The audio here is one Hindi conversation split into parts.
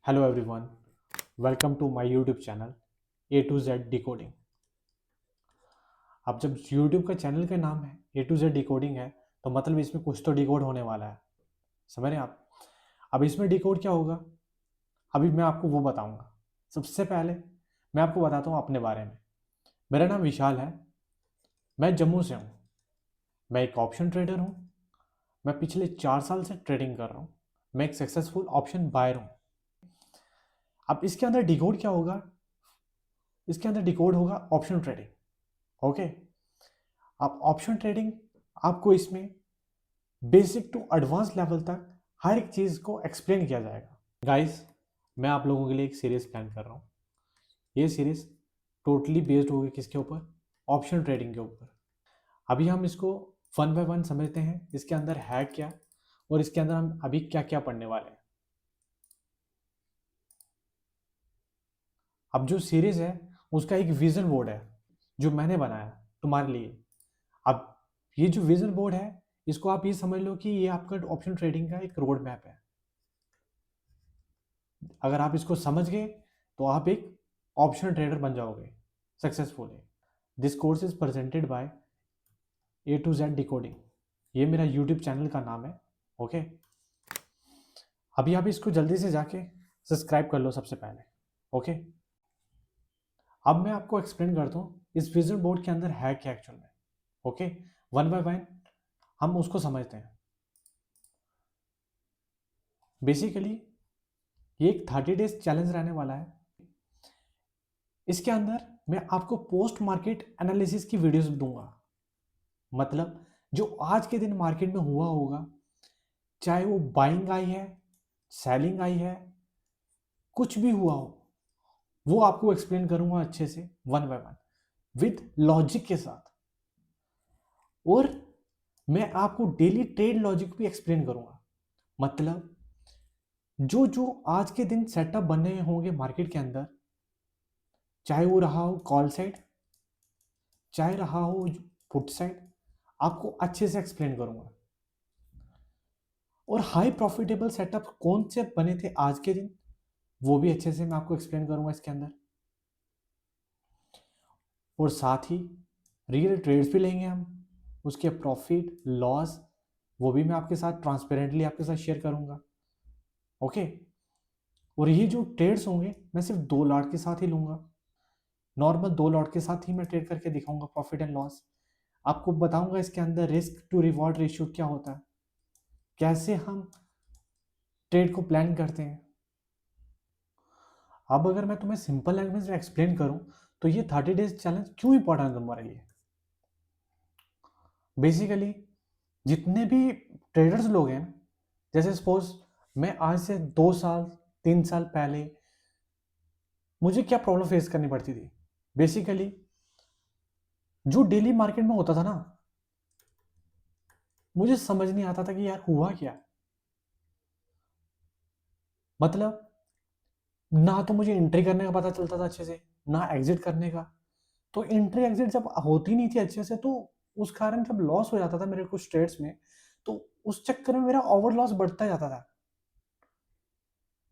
Hello everyone, welcome to my YouTube channel A to Z decoding. अब जब यूट्यूब का चैनल का नाम है ए टू जेड डिकोडिंग है तो मतलब इसमें कुछ तो डिकोड होने वाला है। समझ रहे हैं आप? अब इसमें डिकोड क्या होगा अभी मैं आपको वो बताऊंगा। सबसे पहले मैं आपको बताता हूँ अपने बारे में। मेरा नाम विशाल है, मैं जम्मू से हूँ। मैं एक ऑप्शन ट्रेडर हूँ। मैं पिछले 4 साल से ट्रेडिंग कर रहा हूँ। मैं एक सक्सेसफुल ऑप्शन बायर हूँ। अब इसके अंदर डिकोड क्या होगा? इसके अंदर डिकोड होगा ऑप्शन ट्रेडिंग। ओके। अब ऑप्शन ट्रेडिंग आपको इसमें बेसिक टू एडवांस लेवल तक हर एक चीज़ को एक्सप्लेन किया जाएगा। गाइस, मैं आप लोगों के लिए एक सीरीज प्लान कर रहा हूँ। ये सीरीज टोटली बेस्ड होगी किसके ऊपर? ऑप्शन ट्रेडिंग के ऊपर। अभी हम इसको वन बाय वन समझते हैं, इसके अंदर है क्या और इसके अंदर हम अभी क्या क्या पढ़ने वाले हैं। अब जो सीरीज है उसका एक विजन बोर्ड है जो मैंने बनाया तुम्हारे लिए। अब ये जो विजन बोर्ड है इसको आप ये समझ लो कि ये आपका ऑप्शन ट्रेडिंग का एक रोड मैप है। अगर आप इसको समझ गए तो आप एक ऑप्शन ट्रेडर बन जाओगे successfully. This course is presented by A to Z decoding. ये मेरा यूट्यूब चैनल का नाम है। ओके। अभी आप इसको जल्दी से जाके सब्सक्राइब कर लो सबसे पहले। ओके। अब मैं आपको एक्सप्लेन करता हूँ इस विजन बोर्ड के अंदर है क्या एक्चुअल में। ओके। वन बाय वन हम उसको समझते हैं। बेसिकली ये एक 30 डेज चैलेंज रहने वाला है। इसके अंदर मैं आपको पोस्ट मार्केट एनालिसिस की वीडियोस दूंगा। मतलब जो आज के दिन मार्केट में हुआ होगा, चाहे वो बाइंग आई है, सेलिंग आई है, कुछ भी हुआ हो, वो आपको एक्सप्लेन करूंगा अच्छे से one by one with logic के साथ। और मैं आपको डेली ट्रेड लॉजिक भी एक्सप्लेन करूंगा। मतलब जो जो आज के दिन सेटअप बने होंगे मार्केट के अंदर, चाहे वो रहा हो कॉल साइड, चाहे रहा हो पुट साइड, आपको अच्छे से एक्सप्लेन करूंगा। और हाई प्रॉफिटेबल सेटअप कौन से बने थे आज के दिन, वो भी अच्छे से मैं आपको एक्सप्लेन करूंगा इसके अंदर। और साथ ही रियल ट्रेड्स भी लेंगे हम, उसके प्रॉफिट लॉस वो भी मैं आपके साथ ट्रांसपेरेंटली आपके साथ शेयर करूंगा। ओके। और ये जो ट्रेड्स होंगे मैं सिर्फ 2 लॉट के साथ ही लूंगा। नॉर्मल 2 लॉट के साथ ही मैं ट्रेड करके दिखाऊंगा प्रॉफिट एंड लॉस। आपको बताऊंगा इसके अंदर रिस्क टू रिवॉर्ड रेशियो क्या होता है, कैसे हम ट्रेड को प्लान करते हैं। अब अगर मैं तुम्हें सिंपल लैंग्वेज में एक्सप्लेन करूं तो ये 30 डेज चैलेंज क्यों इंपॉर्टेंट है तुम्हारे लिए। बेसिकली जितने भी ट्रेडर्स लोग हैं, जैसे सपोज मैं आज से 2 साल 3 साल पहले मुझे क्या प्रॉब्लम फेस करनी पड़ती थी। बेसिकली जो डेली मार्केट में होता था ना, मुझे समझ नहीं आता था कि यार हुआ क्या। मतलब ना तो मुझे एंट्री करने का पता चलता था अच्छे से, ना एग्जिट करने का। तो एंट्री एग्जिट जब होती नहीं थी अच्छे से तो उस कारण जब लॉस हो जाता था मेरे कुछ ट्रेड्स में, तो उस चक्कर में मेरा ओवर लॉस बढ़ता जाता था।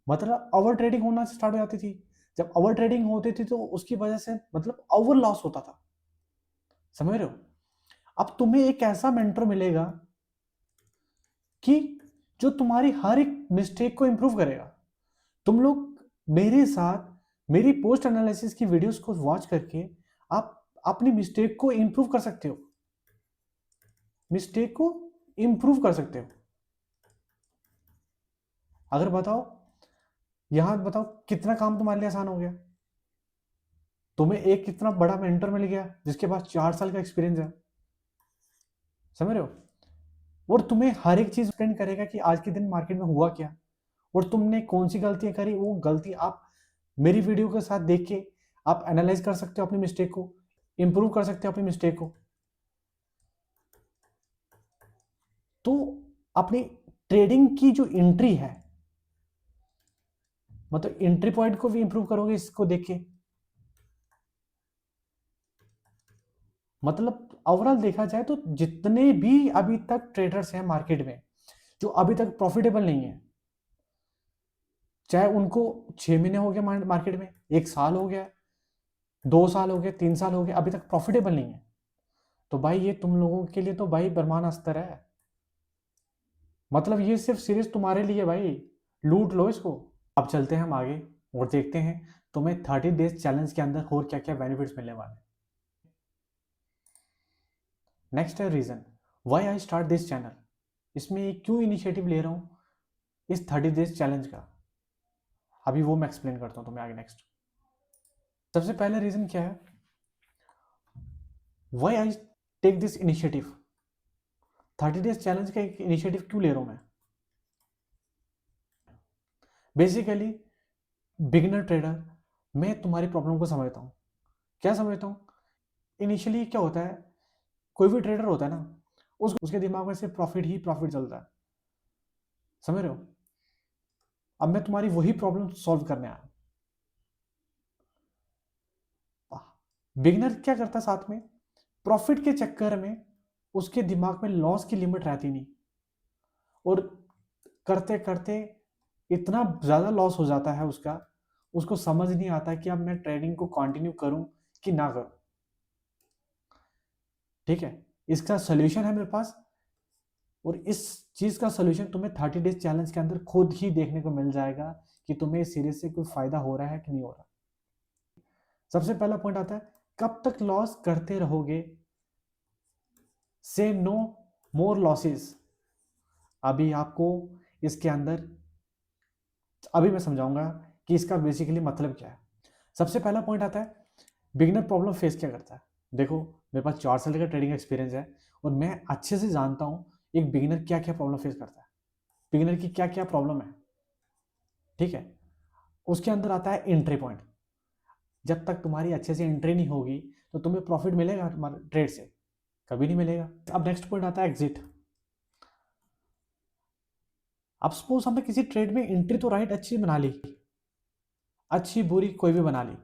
मतलब ओवर ट्रेडिंग होना स्टार्ट हो जाती थी। जब ओवर ट्रेडिंग होती थी तो उसकी वजह से मतलब ओवर लॉस होता था। समझ रहे हो? अब तुम्हें एक ऐसा मेंटर मिलेगा कि जो तुम्हारी हर एक मिस्टेक को इंप्रूव करेगा। तुम लोग मेरे साथ मेरी पोस्ट एनालिसिस की वीडियोस को वॉच करके आप अपनी मिस्टेक को इंप्रूव कर सकते हो। मिस्टेक को इंप्रूव कर सकते हो। अगर बताओ, यहां बताओ कितना काम तुम्हारे लिए आसान हो गया। तुम्हें एक कितना बड़ा मेंटर मिल गया जिसके पास 4 साल का एक्सपीरियंस है। समझ रहे हो? और तुम्हें हर एक चीज एक्सप्लेन करेगा कि आज के दिन मार्केट में हुआ क्या और तुमने कौन सी गलतियां करी। वो गलती आप मेरी वीडियो के साथ देख के आप एनालाइज कर सकते हो, अपनी मिस्टेक को इंप्रूव कर सकते हो अपनी मिस्टेक को। तो अपनी ट्रेडिंग की जो एंट्री है, मतलब एंट्री पॉइंट को भी इंप्रूव करोगे इसको देख के। मतलब ओवरऑल देखा जाए तो जितने भी अभी तक ट्रेडर्स हैं मार्केट में जो अभी तक प्रॉफिटेबल नहीं है, चाहे उनको 6 महीने हो गए मार्केट में, 1 साल हो गया, 2 साल हो गए, 3 साल हो गए, अभी तक प्रॉफिटेबल नहीं है, तो भाई ये तुम लोगों के लिए तो भाई बरमान अस्तर है। मतलब ये सिर्फ सीरीज तुम्हारे लिए भाई, लूट लो इसको। अब चलते हैं हम आगे और देखते हैं तुम्हें 30 डेज चैलेंज के अंदर और क्या क्या बेनिफिट्स मिलने वाले। नेक्स्ट है reason why I start this channel. इसमें क्यों इनिशिएटिव ले रहा हूँ इस 30 डेज चैलेंज का, अभी वो मैं एक्सप्लेन करता हूँ तुम्हें आगे। नेक्स्ट, सबसे पहला रीजन क्या है, why I take this initiative. 30 days challenge का एक इनिशिएटिव क्यों ले रहा हूँ मैं। बेसिकली बिगिनर ट्रेडर, मैं तुम्हारी प्रॉब्लम को समझता हूँ। क्या समझता हूँ, इनिशियली क्या होता है, कोई भी ट्रेडर होता है ना, उसके दिमाग में सिर्फ प्रॉफिट ही प्रॉफिट चलता है, समझ रहे हो। अब मैं तुम्हारी वही प्रॉब्लम सॉल्व करने आया। बिगिनर क्या करता है साथ में, प्रॉफिट के चक्कर में उसके दिमाग में लॉस की लिमिट रहती नहीं, और करते करते इतना ज़्यादा लॉस हो जाता है उसका, उसको समझ नहीं आता कि अब मैं ट्रेडिंग को कंटिन्यू करूं कि ना करूं। ठीक है, इसका सोल्यूशन है मेरे पास, और इस चीज़ का सोल्यूशन तुम्हें 30 डेज चैलेंज के अंदर खुद ही देखने को मिल जाएगा कि तुम्हें इस सीरीज से कोई फायदा हो रहा है कि नहीं हो रहा। सबसे पहला पॉइंट आता है, कब तक लॉस करते रहोगे, से नो मोर लॉसेस। अभी आपको इसके अंदर, अभी मैं समझाऊंगा कि इसका बेसिकली मतलब क्या है। सबसे पहला पॉइंट आता है, बिगिनर प्रॉब्लम फेस क्या करता है। देखो, मेरे पास 4 साल का ट्रेडिंग एक्सपीरियंस है, और मैं अच्छे से जानता हूँ एक बिगिनर क्या क्या प्रॉब्लम फेस करता है, बिगिनर की क्या क्या प्रॉब्लम है। ठीक है, उसके अंदर आता है एंट्री पॉइंट। जब तक तुम्हारी अच्छे से एंट्री नहीं होगी तो तुम्हें प्रॉफिट मिलेगा तुम्हारे ट्रेड से, कभी नहीं मिलेगा। अब नेक्स्ट पॉइंट आता है एग्जिट। अब सपोज हमने किसी ट्रेड में एंट्री तो राइट अच्छी बना ली, अच्छी बुरी कोई भी बना ली,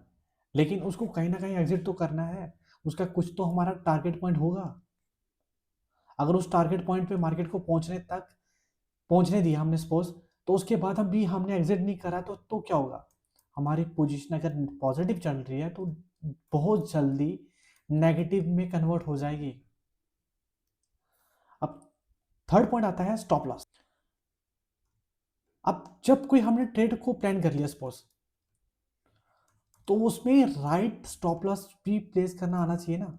लेकिन उसको कहीं ना कहीं एग्जिट तो करना है, उसका कुछ तो हमारा टारगेट पॉइंट होगा। अगर उस टारगेट पॉइंट पे मार्केट को पहुंचने दिया हमने सपोज, तो उसके बाद हम भी हमने एग्जिट नहीं करा, तो क्या होगा, हमारी पोजीशन अगर पॉजिटिव चल रही है तो बहुत जल्दी नेगेटिव में कन्वर्ट हो जाएगी। अब थर्ड पॉइंट आता है स्टॉप लॉस। अब जब कोई हमने ट्रेड को प्लान कर लिया सपोज, तो उसमें राइट स्टॉप लॉस भी प्लेस करना आना चाहिए ना।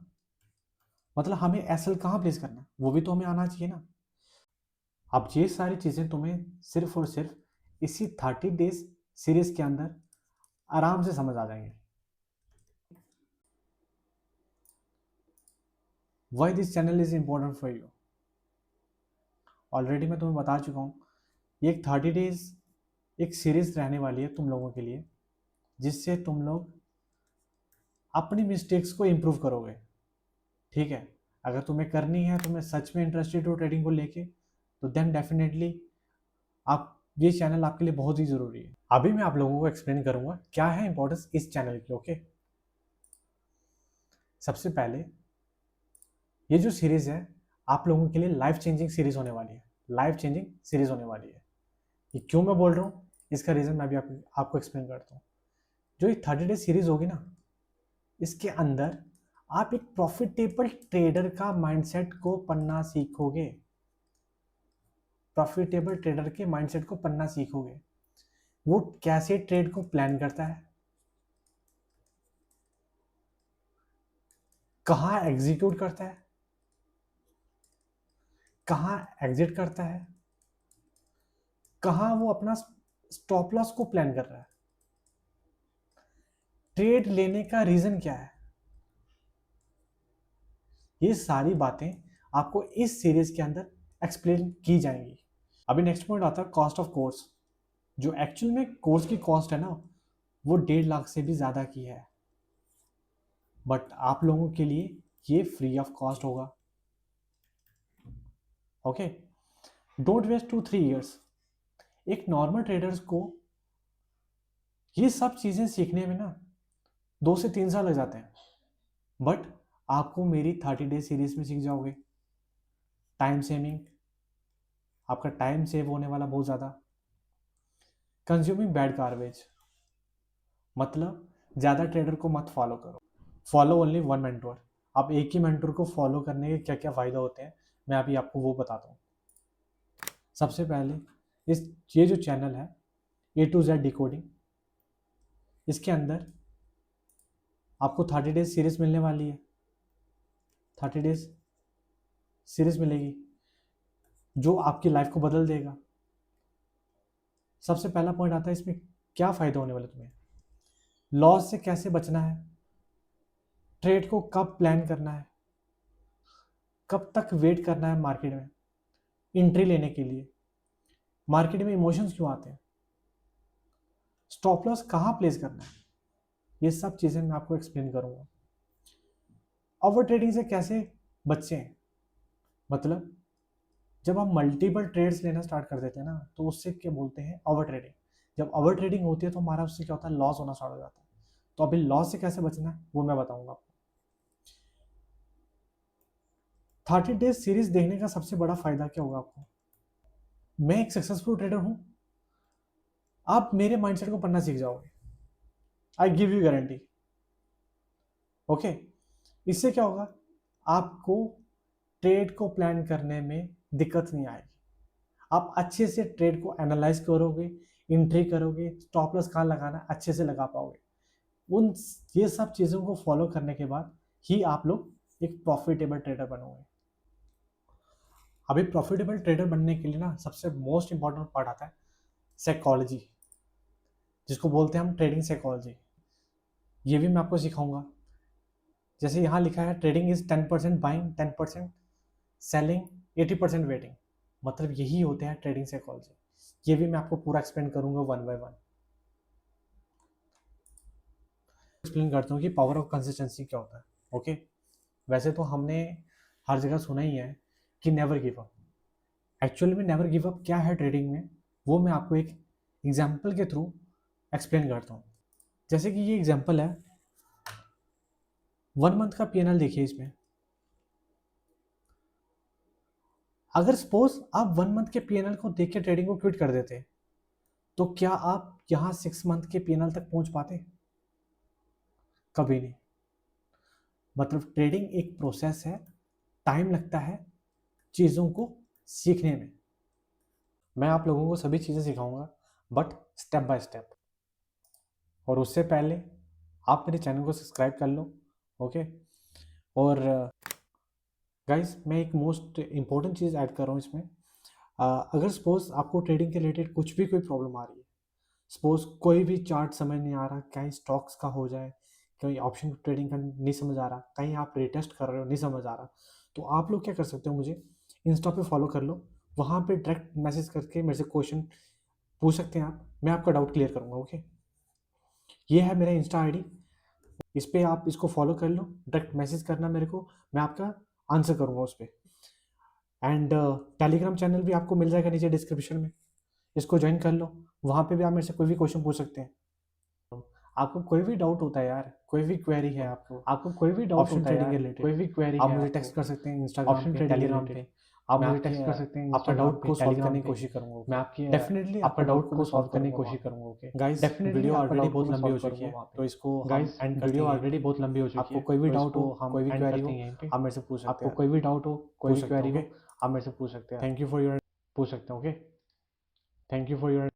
मतलब हमें एसएल कहाँ प्लेस करना है वो भी तो हमें आना चाहिए ना। अब ये सारी चीज़ें तुम्हें सिर्फ और सिर्फ इसी 30 डेज सीरीज के अंदर आराम से समझ आ जाएंगे। Why this channel is important for you, already मैं तुम्हें बता चुका हूँ। ये एक 30 डेज एक सीरीज रहने वाली है तुम लोगों के लिए, जिससे तुम लोग अपनी मिस्टेक्स को इम्प्रूव करोगे। ठीक है, अगर तुम्हें करनी है, तुम्हें सच में इंटरेस्टेड हो ट्रेडिंग को लेके, तो देन डेफिनेटली आप, ये चैनल आपके लिए बहुत ही ज़रूरी है। अभी मैं आप लोगों को एक्सप्लेन करूंगा क्या है इंपॉर्टेंस इस चैनल की। ओके, सबसे पहले ये जो सीरीज है आप लोगों के लिए लाइफ चेंजिंग सीरीज होने वाली है, लाइफ चेंजिंग सीरीज होने वाली है। ये क्यों मैं बोल रहा हूँ, इसका रीज़न मैं भी आपको एक्सप्लेन करता हूँ। जो ये 30 डेज सीरीज होगी ना, इसके अंदर आप एक प्रॉफिटेबल ट्रेडर का माइंडसेट को पढ़ना सीखोगे। प्रॉफिटेबल ट्रेडर के माइंडसेट को पढ़ना सीखोगे, वो कैसे ट्रेड को प्लान करता है, कहाँ एग्जीक्यूट करता है, कहाँ एग्जिट करता है, कहाँ वो अपना स्टॉप लॉस को प्लान कर रहा है, ट्रेड लेने का रीजन क्या है। ये सारी बातें आपको इस सीरीज के अंदर एक्सप्लेन की जाएंगी। अभी नेक्स्ट पॉइंट आता है कॉस्ट ऑफ कोर्स। जो एक्चुअल में कोर्स की कॉस्ट है ना, वो 1.5 लाख से भी ज़्यादा की है, बट आप लोगों के लिए ये फ्री ऑफ कॉस्ट होगा। Okay, don't waste 2-3 years. एक नॉर्मल ट्रेडर्स को ये सब चीज़ें सीखने में ना 2 से 3 साल लग जाते हैं, बट आपको मेरी 30 डेज सीरीज में सीख जाओगे। टाइम सेविंग, आपका टाइम सेव होने वाला बहुत ज़्यादा। कंज्यूमिंग बैड गार्बेज, मतलब ज़्यादा ट्रेडर को मत फॉलो करो, फॉलो ओनली वन मेंटोर। आप एक ही मेंटोर को फॉलो करने के क्या क्या फ़ायदा होते हैं मैं अभी आपको वो बताता हूँ। सबसे पहले ये जो चैनल है A to Z डिकोडिंग, इसके अंदर आपको 30 डेज सीरीज मिलने वाली है। 30 डेज सीरीज मिलेगी जो आपकी लाइफ को बदल देगा। सबसे पहला पॉइंट आता है इसमें क्या फ़ायदा होने वाला तुम्हें, लॉस से कैसे बचना है, ट्रेड को कब प्लान करना है, कब तक वेट करना है मार्केट में एंट्री लेने के लिए, मार्केट में इमोशंस क्यों आते हैं, स्टॉप लॉस कहाँ प्लेस करना है, ये सब चीज़ें मैं आपको एक्सप्लेन करूँगा। ओवर ट्रेडिंग से कैसे बचें, मतलब जब हम मल्टीपल ट्रेड्स लेना स्टार्ट कर देते हैं ना तो उससे क्या बोलते हैं ओवर ट्रेडिंग। जब ओवर ट्रेडिंग होती है तो हमारा उससे क्या होता है, लॉस होना स्टार्ट हो जाता है। तो अभी लॉस से कैसे बचना है वो मैं बताऊंगा आपको। 30 डेज सीरीज देखने का सबसे बड़ा फायदा क्या होगा आपको, मैं एक सक्सेसफुल ट्रेडर हूं, आप मेरे माइंडसेट को पढ़ना सीख जाओगे, I give you guarantee. Okay, इससे क्या होगा, आपको ट्रेड को प्लान करने में दिक्कत नहीं आएगी। आप अच्छे से ट्रेड को एनालाइज करोगे, एंट्री करोगे, स्टॉप लॉस कहाँ लगाना है अच्छे से लगा पाओगे। उन ये सब चीज़ों को फॉलो करने के बाद ही आप लोग एक प्रॉफिटेबल ट्रेडर बनोगे। अभी प्रॉफिटेबल ट्रेडर बनने के लिए ना सबसे मोस्ट इंपॉर्टेंट पार्ट आता है साइकोलॉजी, जिसको बोलते हैं हम ट्रेडिंग साइकोलॉजी। ये भी मैं आपको सिखाऊंगा। जैसे यहाँ लिखा है trading is 10% buying, 10% selling, 80% waiting, मतलब यही होते हैं ट्रेडिंग साइकोलॉजी। ये भी मैं आपको पूरा एक्सप्लेन करूंगा वन बाय वन। एक्सप्लेन करता हूँ कि पावर ऑफ कंसिस्टेंसी क्या होता है। ओके, वैसे तो हमने हर जगह सुना ही है कि नेवर गिव अप। एक्चुअली में नेवर गिव अप क्या है ट्रेडिंग में, वो मैं आपको एक एग्जाम्पल के थ्रू एक्सप्लेन करता हूँ। जैसे कि ये एग्जाम्पल है, 1 मंथ का P&L देखिए इसमें। अगर सपोज आप 1 मंथ के P&L को देख के ट्रेडिंग को क्विट कर देते तो क्या आप यहाँ 6 मंथ के P&L तक पहुंच पाते? कभी नहीं। मतलब ट्रेडिंग एक प्रोसेस है, टाइम लगता है चीज़ों को सीखने में। मैं आप लोगों को सभी चीज़ें सिखाऊंगा बट स्टेप बाय स्टेप। और उससे पहले आप मेरे चैनल को सब्सक्राइब कर लो। ओके, और गाइस मैं एक मोस्ट इम्पोर्टेंट चीज़ ऐड कर रहा हूँ इसमें। अगर सपोज आपको ट्रेडिंग के रिलेटेड कुछ भी कोई प्रॉब्लम आ रही है, सपोज कोई भी चार्ट समझ नहीं आ रहा, कहीं स्टॉक्स का हो जाए, कहीं ऑप्शन ट्रेडिंग का नहीं समझ आ रहा, कहीं आप रिटेस्ट कर रहे हो नहीं समझ आ रहा, तो आप लोग क्या कर सकते हो, मुझे इंस्टा पे फॉलो कर लो। वहाँ पे डायरेक्ट मैसेज करके मेरे से क्वेश्चन पूछ सकते हैं आप, मैं आपका डाउट क्लियर करूँगा। ओके, ये है मेरा इंस्टा आईडी, इस पर आप इसको फॉलो कर लो, डायरेक्ट मैसेज करना मेरे को, मैं आपका आंसर करूँगा उस पर। एंड टेलीग्राम चैनल भी आपको मिल जाएगा नीचे डिस्क्रिप्शन में, इसको ज्वाइन कर लो। वहाँ पे भी आप मेरे से कोई भी क्वेश्चन पूछ सकते हैं। आपको कोई भी डाउट होता है यार, कोई भी क्वेरी है आपको कोई भी डाउट ऑप्शन होता है ट्रेडिंग यार, के रिलेटेड कोई भी क्वेरी आप है मुझे आपको, टेक्स्ट कर सकते हैं इंस्टाग्राम ऑप्शन पे, ट्रेडिंग के टेलीग्राम रिलेटेड पे, आप मैं मुझे आपके टेक्स्ट कर सकते हैं, आपका इंस्टाग्राम डाउट पे को सॉल्व टेलीग्राम करने की पे कोशिश करूंगा। मैं ओके, आपकी डेफिनेटली आपका आपका डाउट डाउट को को मैं सॉल्व सॉल्व करने की करूंगा वहाँ कोशिश पे। करूंगा। ओके, गाइस डेफिनेटली वीडियो आपका ऑलरेडी डाउट को बहुत मैं लंबी सॉल्व हो चुकी करूंगा है, वहाँ पे। तो इसको हम गाइस एंड करते वीडियो हैं यहीं ऑलरेडी पे। बहुत लंबी हो चुकी आपको है, कोई भी तो डाउट इसको हो, हम कोई भी एंड क्वेरी करते हो, हैं यहीं पे। आप मेरे से पूछ सकते आपको हैं, कोई भी डाउट हो, कोई पूछ भी सकते हैं। क्वेरी ओके, हो, आप मेरे से पूछ सकते हैं। थैंक यू फॉर योर पूछ सकते हैं। Okay, thank you for your